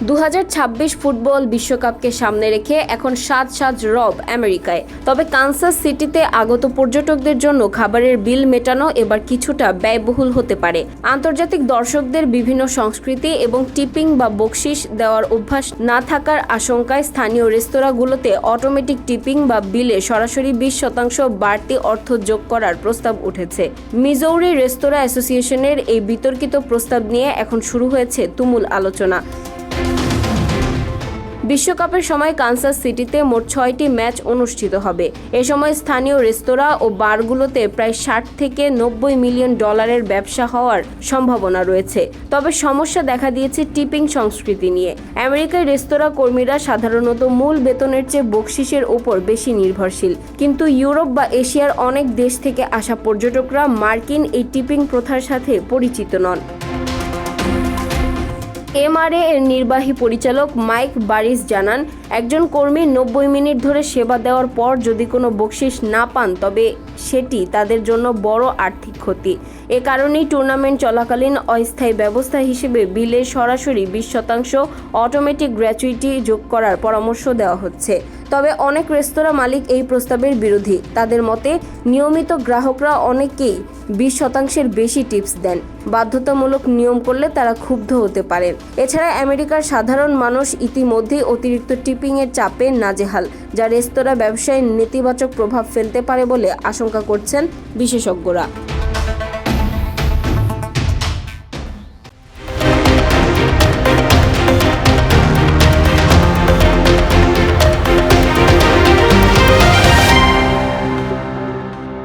2026 football বিশ্বকাপকে সামনে রেখে এখন সাজ রব আমেরিকায়। তবে কানসাস সিটিতে আগত পর্যটকদের জন্য খাবারের বিল মেটানো এবার কিছুটা ব্যয়বহুল হতে পারে। আন্তর্জাতিক দর্শকদের বিভিন্ন সংস্কৃতি এবং টিপিং বা বকশিশ দেওয়ার অভ্যাস না থাকার আশঙ্কায় স্থানীয় রেস্তোরাঁগুলোতে অটোমেটিক টিপিং বা বিলে সরাসরি 20% বাড়তি অর্থ যোগ করার প্রস্তাব উঠেছে। মিজৌরি রেস্তোরাঁ অ্যাসোসিয়েশনের এই বিতর্কিত প্রস্তাব নিয়ে এখন শুরু হয়েছে তুমুল আলোচনা। বিশ্বকাপের সময় কানসাস সিটিতে মোট 6টি ম্যাচ অনুষ্ঠিত হবে। এ সময় স্থানীয় রেস্তোরাঁ ও বারগুলোতে প্রায় 60 থেকে 90 মিলিয়ন ডলারের ব্যবসা হওয়ার সম্ভাবনা রয়েছে। তবে সমস্যা দেখা দিয়েছে টিপিং সংস্কৃতি নিয়ে। আমেরিকায় রেস্তোরাঁ কর্মীরা সাধারণত মূল বেতনের চেয়ে বকশিশের ওপর বেশি নির্ভরশীল, কিন্তু ইউরোপ বা এশিয়ার অনেক দেশ থেকে আসা পর্যটকরা মার্কিন এই টিপিং প্রথার সাথে পরিচিত নন। এমআরএ এর নির্বাহী পরিচালক মাইক বারিস জানান, একজন কর্মী 90 মিনিট ধরে সেবা দেওয়ার পর যদি কোনো বকশিশ না পান তবে সেটি তাদের জন্য বড় আর্থিক ক্ষতি। এ কারণেই টুর্নামেন্ট চলাকালীন অস্থায়ী ব্যবস্থা হিসেবে বিলে সরাসরি 20% অটোমেটিক গ্র্যাচুইটি যোগ করার পরামর্শ দেওয়া হচ্ছে। তবে অনেক রেস্তোরাঁ মালিক এই প্রস্তাবের বিরোধী। তাদের মতে নিয়মিত গ্রাহকরা অনেকেই 20% বেশি টিপস দেন। বাধ্যতামূলক নিয়ম করলে তারা ক্ষুব্ধ হতে পারেন। এছাড়া আমেরিকার সাধারণ মানুষ ইতিমধ্যেই অতিরিক্ত টিপিংয়ের চাপে নাজেহাল, যা রেস্তোরাঁ ব্যবসায় নেতিবাচক প্রভাব ফেলতে পারে বলে আশঙ্কা করছেন বিশেষজ্ঞরা।